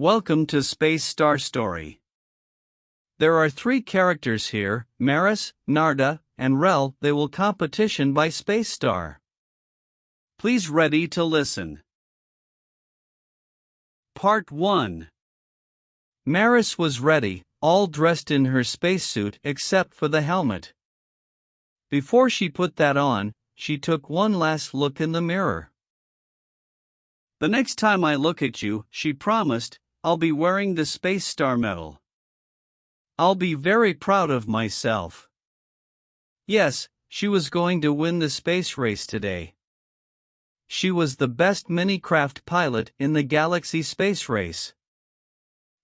Welcome to Space Star Story. There are three characters here, Maris, Narda, and Rel. They will competition by Space Star. Please ready to listen. Part 1. Maris was ready, all dressed in her spacesuit except for the helmet. Before she put that on, she took one last look in the mirror. The next time I look at you, she promised, I'll be wearing the Space Star medal. I'll be very proud of myself. Yes, she was going to win the space race today. She was the best minicraft pilot in the Galaxy space race,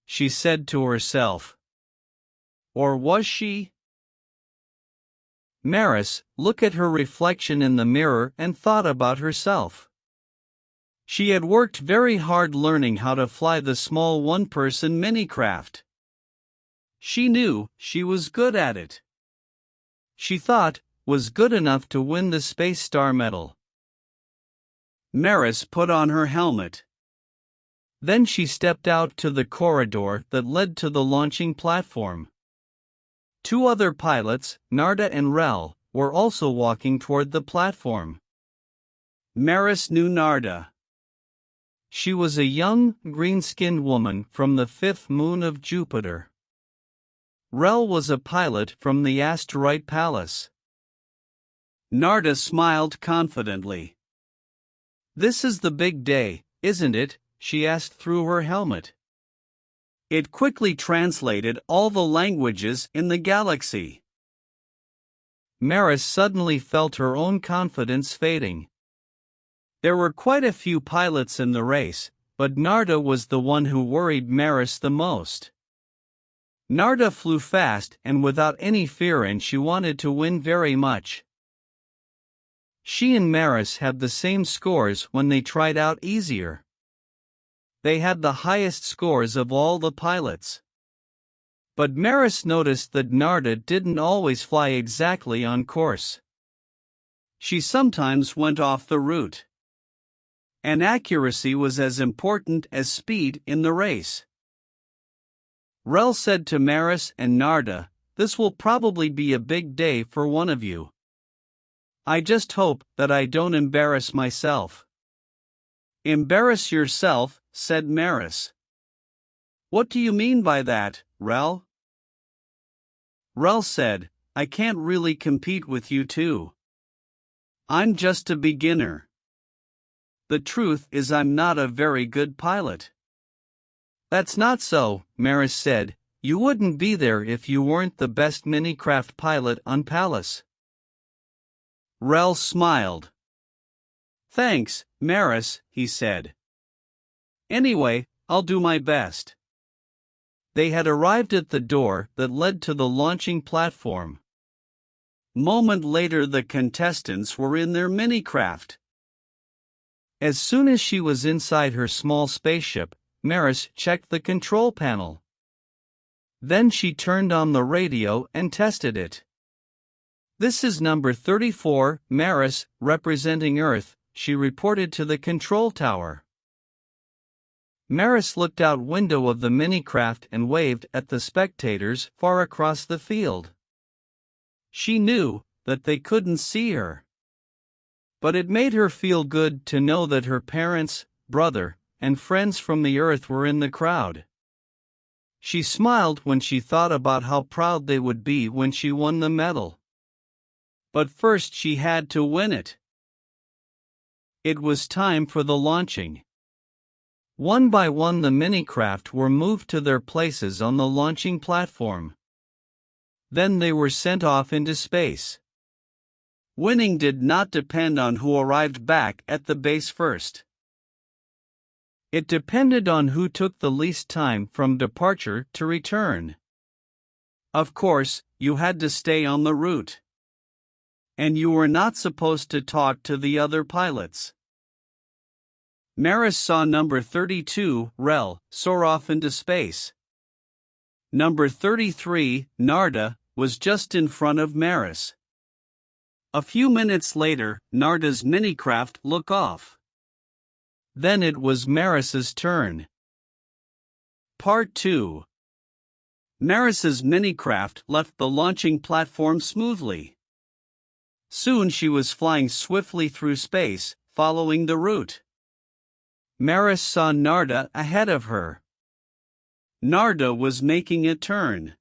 she said to herself. Or was she? Maris looked at her reflection in the mirror and thought about herself. She had worked very hard learning how to fly the small one-person minicraft. She knew she was good at it. She thought was good enough to win the Space Star medal. Maris put on her helmet. Then she stepped out to the corridor that led to the launching platform. Two other pilots, Narda and Rel, were also walking toward the platform. Maris knew Narda. She was a young, green-skinned woman from the fifth moon of Jupiter. Rel was a pilot from the asteroid Pallas. Narda smiled confidently. "This is the big day, isn't it?" she asked through her helmet. It quickly translated all the languages in the galaxy. Maris suddenly felt her own confidence fading. There were quite a few pilots in the race, but Narda was the one who worried Maris the most. Narda flew fast and without any fear, and she wanted to win very much. She and Maris had the same scores when they tried out easier. They had the highest scores of all the pilots. But Maris noticed that Narda didn't always fly exactly on course. She sometimes went off the route. And accuracy was as important as speed in the race. Rel said to Maris and Narda, "This will probably be a big day for one of you. I just hope that I don't embarrass myself." "Embarrass yourself," said Maris. "What do you mean by that, Rel?" Rel said, "I can't really compete with you two. I'm just a beginner. The truth is I'm not a very good pilot." "That's not so," Maris said. "You wouldn't be there if you weren't the best minicraft pilot on Pallas." Rel smiled. "Thanks, Maris," he said. "Anyway, I'll do my best." They had arrived at the door that led to the launching platform. Moment later, the contestants were in their minicraft. As soon as she was inside her small spaceship, Maris checked the control panel. Then she turned on the radio and tested it. "This is number 34, Maris, representing Earth," she reported to the control tower. Maris looked out window of the minicraft and waved at the spectators far across the field. She knew that they couldn't see her. But it made her feel good to know that her parents, brother, and friends from the Earth were in the crowd. She smiled when she thought about how proud they would be when she won the medal. But first she had to win it. It was time for the launching. One by one the minicraft were moved to their places on the launching platform. Then they were sent off into space. Winning did not depend on who arrived back at the base first. It depended on who took the least time from departure to return. Of course, you had to stay on the route. And you were not supposed to talk to the other pilots. Maris saw number 32, Rel, soar off into space. Number 33, Narda, was just in front of Maris. A few minutes later, Narda's minicraft took off. Then it was Maris's turn. Part 2. Maris's minicraft left the launching platform smoothly. Soon she was flying swiftly through space, following the route. Maris saw Narda ahead of her. Narda was making a turn.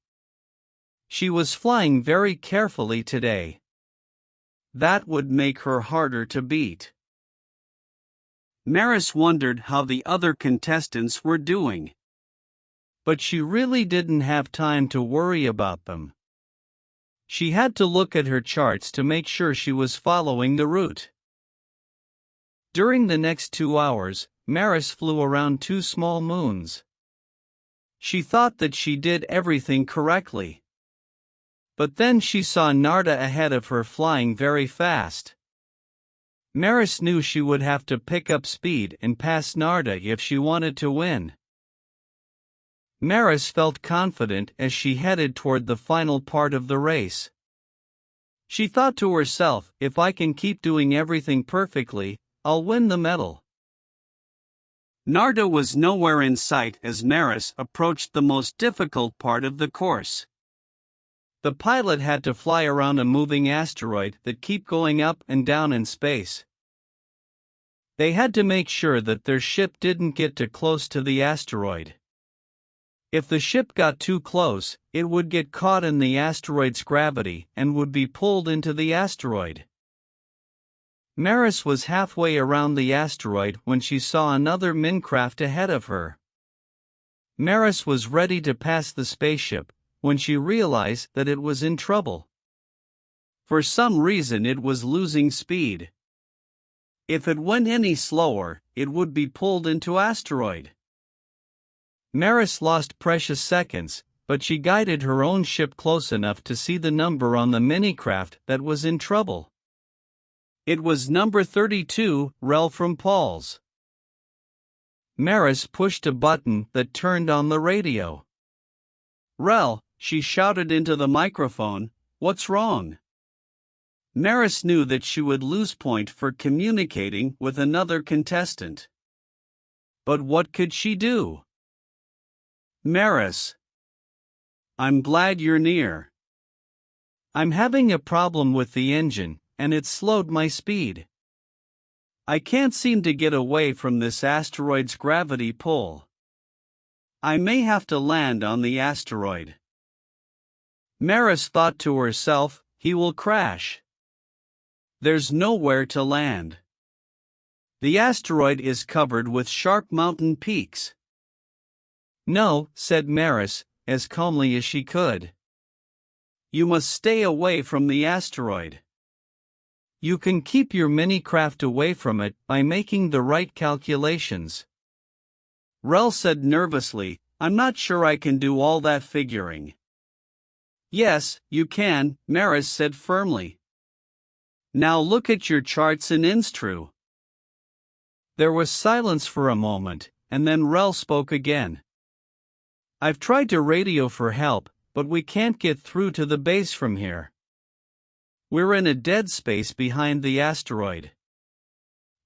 She was flying very carefully today. That would make her harder to beat. Maris wondered how the other contestants were doing. But she really didn't have time to worry about them. She had to look at her charts to make sure she was following the route. During the next 2 hours, Maris flew around 2 small moons. She thought that she did everything correctly. But then she saw Narda ahead of her flying very fast. Maris knew she would have to pick up speed and pass Narda if she wanted to win. Maris felt confident as she headed toward the final part of the race. She thought to herself, if I can keep doing everything perfectly, I'll win the medal. Narda was nowhere in sight as Maris approached the most difficult part of the course. The pilot had to fly around a moving asteroid that kept going up and down in space. They had to make sure that their ship didn't get too close to the asteroid. If the ship got too close, it would get caught in the asteroid's gravity and would be pulled into the asteroid. Maris was halfway around the asteroid when she saw another minicraft ahead of her. Maris was ready to pass the spaceship when she realized that it was in trouble. For some reason it was losing speed. If it went any slower, it would be pulled into asteroid. Maris lost precious seconds, but she guided her own ship close enough to see the number on the minicraft that was in trouble. It was number 32, Rel from Paul's. Maris pushed a button that turned on the radio. Rel, she shouted into the microphone, what's wrong? Maris knew that she would lose point for communicating with another contestant. But what could she do? Maris. I'm glad you're near. I'm having a problem with the engine, and it's slowed my speed. I can't seem to get away from this asteroid's gravity pull. I may have to land on the asteroid. Maris thought to herself, he will crash. There's nowhere to land. The asteroid is covered with sharp mountain peaks. No, said Maris, as calmly as she could. You must stay away from the asteroid. You can keep your minicraft away from it by making the right calculations. Rel said nervously, I'm not sure I can do all that figuring. Yes, you can, Maris said firmly. Now look at your charts in Instru. There was silence for a moment, and then Rel spoke again. I've tried to radio for help, but we can't get through to the base from here. We're in a dead space behind the asteroid.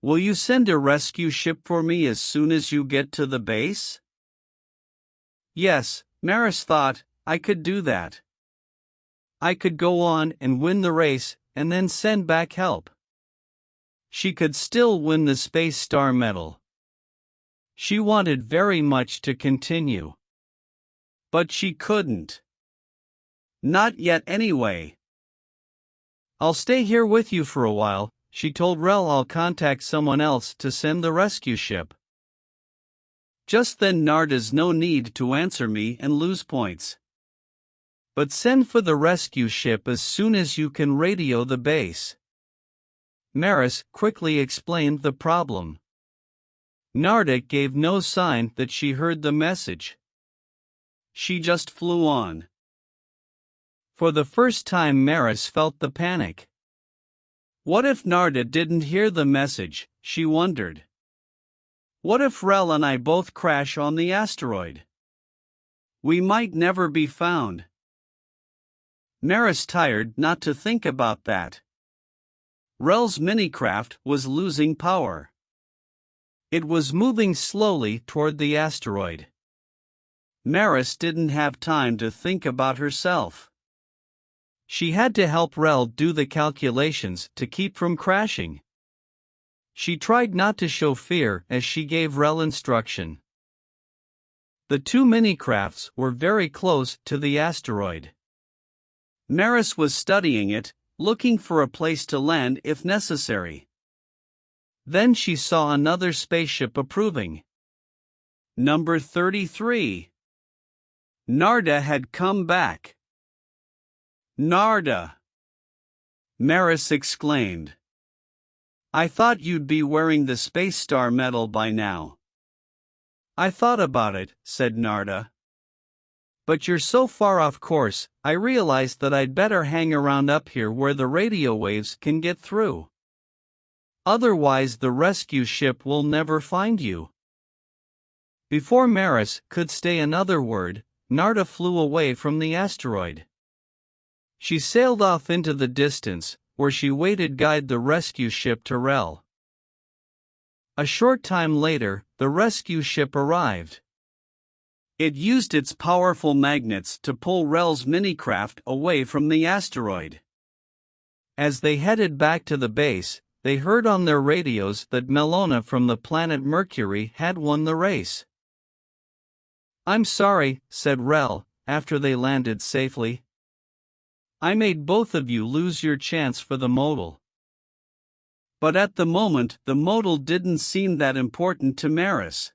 Will you send a rescue ship for me as soon as you get to the base? Yes, Maris thought, I could do that. I could go on and win the race and then send back help. She could still win the Space Star Medal. She wanted very much to continue. But she couldn't. Not yet anyway. I'll stay here with you for a while, she told Rel. I'll contact someone else to send the rescue ship. Just then Narda's no need to answer me and lose points. But send for the rescue ship as soon as you can radio the base. Maris quickly explained the problem. Narda gave no sign that she heard the message. She just flew on. For the first time Maris felt the panic. What if Narda didn't hear the message, she wondered. What if Rel and I both crash on the asteroid? We might never be found. Maris tried not to think about that. Rel's minicraft was losing power. It was moving slowly toward the asteroid. Maris didn't have time to think about herself. She had to help Rel do the calculations to keep from crashing. She tried not to show fear as she gave Rel instruction. The two mini-crafts were very close to the asteroid. Maris was studying it, looking for a place to land if necessary. Then she saw another spaceship approving. Number 33. Narda had come back. Narda! Maris exclaimed. I thought you'd be wearing the Space Star medal by now. I thought about it, said Narda. But you're so far off course, I realized that I'd better hang around up here where the radio waves can get through. Otherwise the rescue ship will never find you. Before Maris could say another word, Narda flew away from the asteroid. She sailed off into the distance, where she waited to guide the rescue ship to Rel. A short time later, the rescue ship arrived. It used its powerful magnets to pull Rel's minicraft away from the asteroid. As they headed back to the base, they heard on their radios that Melona from the planet Mercury had won the race. I'm sorry, said Rel, after they landed safely. I made both of you lose your chance for the modal. But at the moment, the modal didn't seem that important to Maris.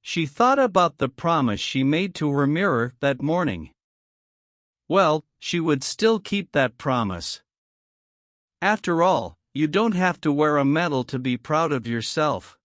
She thought about the promise she made to her mirror that morning. Well, she would still keep that promise. After all, you don't have to wear a medal to be proud of yourself.